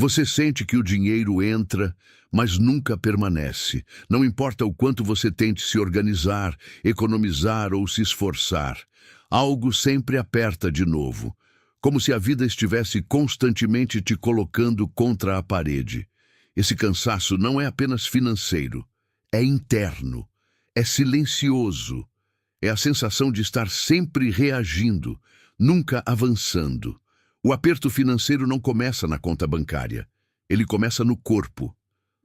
Você sente que o dinheiro entra, mas nunca permanece. Não importa o quanto você tente se organizar, economizar ou se esforçar. Algo sempre aperta de novo, como se a vida estivesse constantemente te colocando contra a parede. Esse cansaço não é apenas financeiro, é interno, é silencioso. É a sensação de estar sempre reagindo, nunca avançando. O aperto financeiro não começa na conta bancária. Ele começa no corpo,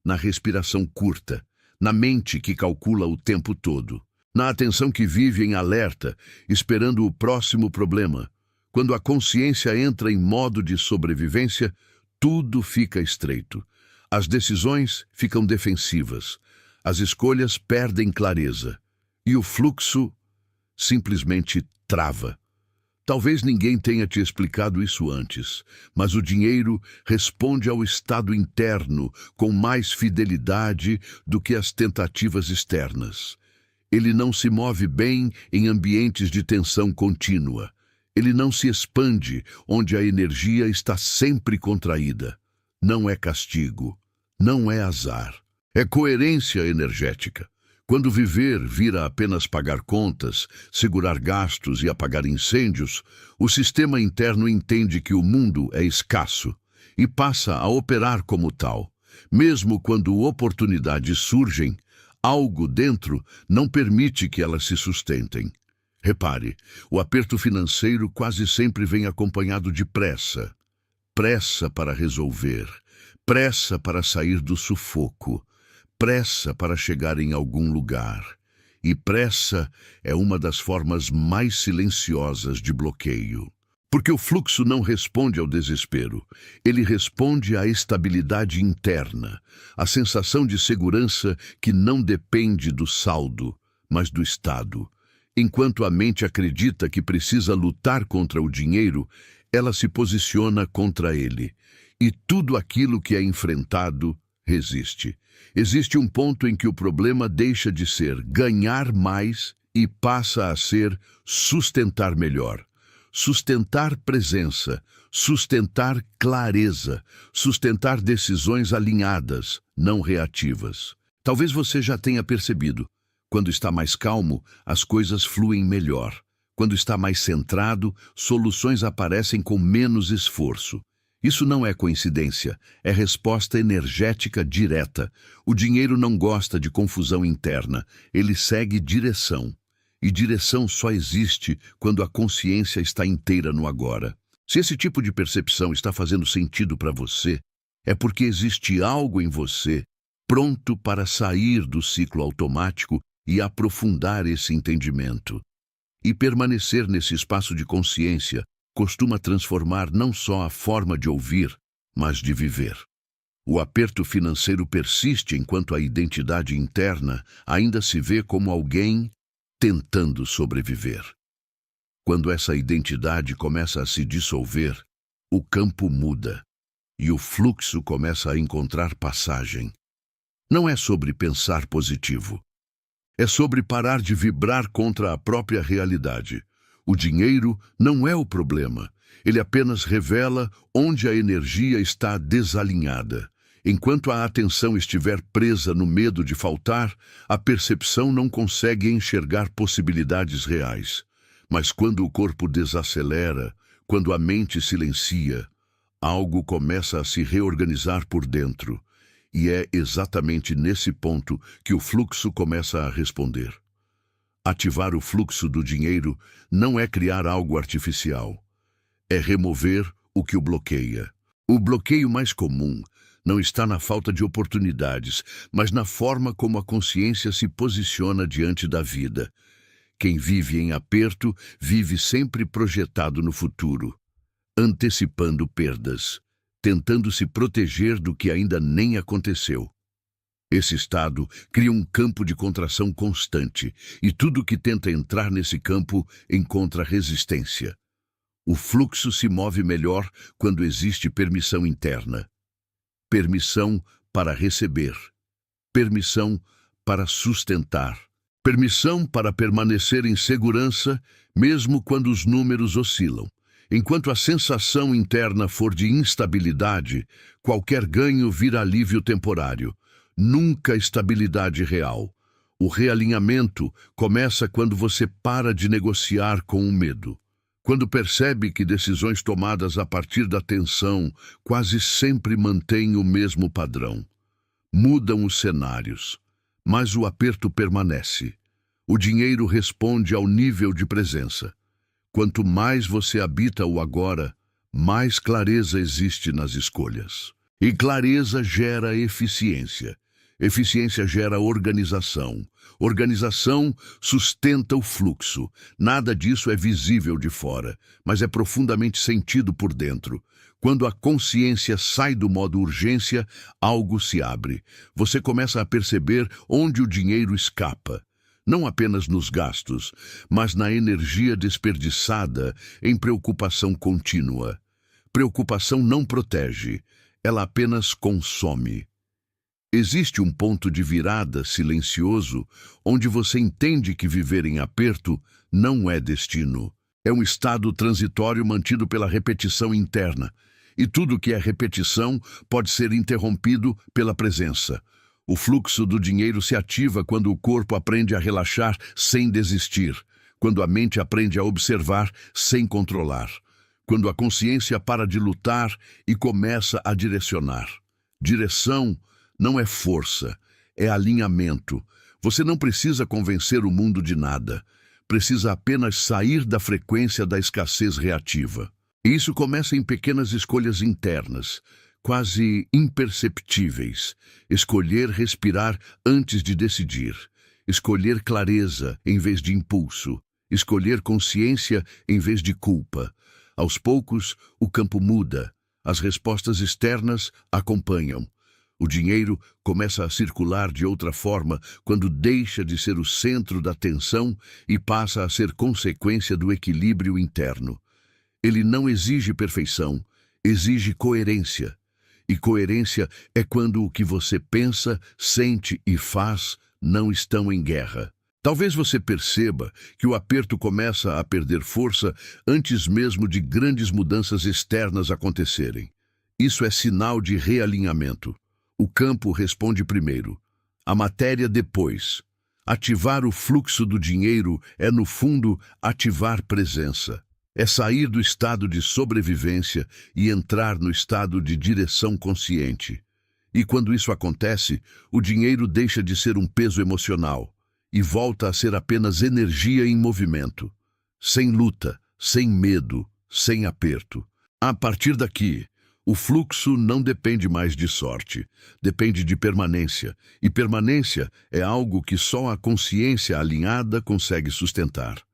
na respiração curta, na mente que calcula o tempo todo, na atenção que vive em alerta, esperando o próximo problema. Quando a consciência entra em modo de sobrevivência, tudo fica estreito. As decisões ficam defensivas, as escolhas perdem clareza e o fluxo simplesmente trava. Talvez ninguém tenha te explicado isso antes, mas o dinheiro responde ao estado interno com mais fidelidade do que as tentativas externas. Ele não se move bem em ambientes de tensão contínua. Ele não se expande onde a energia está sempre contraída. Não é castigo, não é azar. É coerência energética. Quando viver vira apenas pagar contas, segurar gastos e apagar incêndios, o sistema interno entende que o mundo é escasso e passa a operar como tal. Mesmo quando oportunidades surgem, algo dentro não permite que elas se sustentem. Repare, o aperto financeiro quase sempre vem acompanhado de pressa. Pressa para resolver, pressa para sair do sufoco, pressa para chegar em algum lugar. E pressa é uma das formas mais silenciosas de bloqueio. Porque o fluxo não responde ao desespero. Ele responde à estabilidade interna, à sensação de segurança que não depende do saldo, mas do estado. Enquanto a mente acredita que precisa lutar contra o dinheiro, ela se posiciona contra ele. E tudo aquilo que é enfrentado resiste. Existe um ponto em que o problema deixa de ser ganhar mais e passa a ser sustentar melhor. Sustentar presença, sustentar clareza, sustentar decisões alinhadas, não reativas. Talvez você já tenha percebido. Quando está mais calmo, as coisas fluem melhor. Quando está mais centrado, soluções aparecem com menos esforço. Isso não é coincidência, é resposta energética direta. O dinheiro não gosta de confusão interna, ele segue direção. E direção só existe quando a consciência está inteira no agora. Se esse tipo de percepção está fazendo sentido para você, é porque existe algo em você pronto para sair do ciclo automático e aprofundar esse entendimento. E permanecer nesse espaço de consciência costuma transformar não só a forma de ouvir, mas de viver. O aperto financeiro persiste enquanto a identidade interna ainda se vê como alguém tentando sobreviver. Quando essa identidade começa a se dissolver, o campo muda e o fluxo começa a encontrar passagem. Não é sobre pensar positivo. É sobre parar de vibrar contra a própria realidade. O dinheiro não é o problema. Ele apenas revela onde a energia está desalinhada. Enquanto a atenção estiver presa no medo de faltar, a percepção não consegue enxergar possibilidades reais. Mas quando o corpo desacelera, quando a mente silencia, algo começa a se reorganizar por dentro. E é exatamente nesse ponto que o fluxo começa a responder. Ativar o fluxo do dinheiro não é criar algo artificial. É remover o que o bloqueia. O bloqueio mais comum não está na falta de oportunidades, mas na forma como a consciência se posiciona diante da vida. Quem vive em aperto vive sempre projetado no futuro, antecipando perdas, tentando se proteger do que ainda nem aconteceu. Esse estado cria um campo de contração constante, e tudo que tenta entrar nesse campo encontra resistência. O fluxo se move melhor quando existe permissão interna. Permissão para receber. Permissão para sustentar. Permissão para permanecer em segurança, mesmo quando os números oscilam. Enquanto a sensação interna for de instabilidade, qualquer ganho vira alívio temporário, nunca estabilidade real. O realinhamento começa quando você para de negociar com o medo. Quando percebe que decisões tomadas a partir da tensão quase sempre mantêm o mesmo padrão. Mudam os cenários, mas o aperto permanece. O dinheiro responde ao nível de presença. Quanto mais você habita o agora, mais clareza existe nas escolhas. E clareza gera eficiência. Eficiência gera organização. Organização sustenta o fluxo. Nada disso é visível de fora, mas é profundamente sentido por dentro. Quando a consciência sai do modo urgência, algo se abre. Você começa a perceber onde o dinheiro escapa. Não apenas nos gastos, mas na energia desperdiçada em preocupação contínua. Preocupação não protege, ela apenas consome. Existe um ponto de virada silencioso onde você entende que viver em aperto não é destino. É um estado transitório mantido pela repetição interna. E tudo que é repetição pode ser interrompido pela presença. O fluxo do dinheiro se ativa quando o corpo aprende a relaxar sem desistir, quando a mente aprende a observar sem controlar, quando a consciência para de lutar e começa a direcionar. Direção não é força, é alinhamento. Você não precisa convencer o mundo de nada. Precisa apenas sair da frequência da escassez reativa. E isso começa em pequenas escolhas internas, quase imperceptíveis. Escolher respirar antes de decidir. Escolher clareza em vez de impulso. Escolher consciência em vez de culpa. Aos poucos, o campo muda. As respostas externas acompanham. O dinheiro começa a circular de outra forma quando deixa de ser o centro da atenção e passa a ser consequência do equilíbrio interno. Ele não exige perfeição, exige coerência. E coerência é quando o que você pensa, sente e faz não estão em guerra. Talvez você perceba que o aperto começa a perder força antes mesmo de grandes mudanças externas acontecerem. Isso é sinal de realinhamento. O campo responde primeiro, a matéria depois. Ativar o fluxo do dinheiro é, no fundo, ativar presença. É sair do estado de sobrevivência e entrar no estado de direção consciente. E quando isso acontece, o dinheiro deixa de ser um peso emocional e volta a ser apenas energia em movimento. Sem luta, sem medo, sem aperto. A partir daqui, o fluxo não depende mais de sorte, depende de permanência. E permanência é algo que só a consciência alinhada consegue sustentar.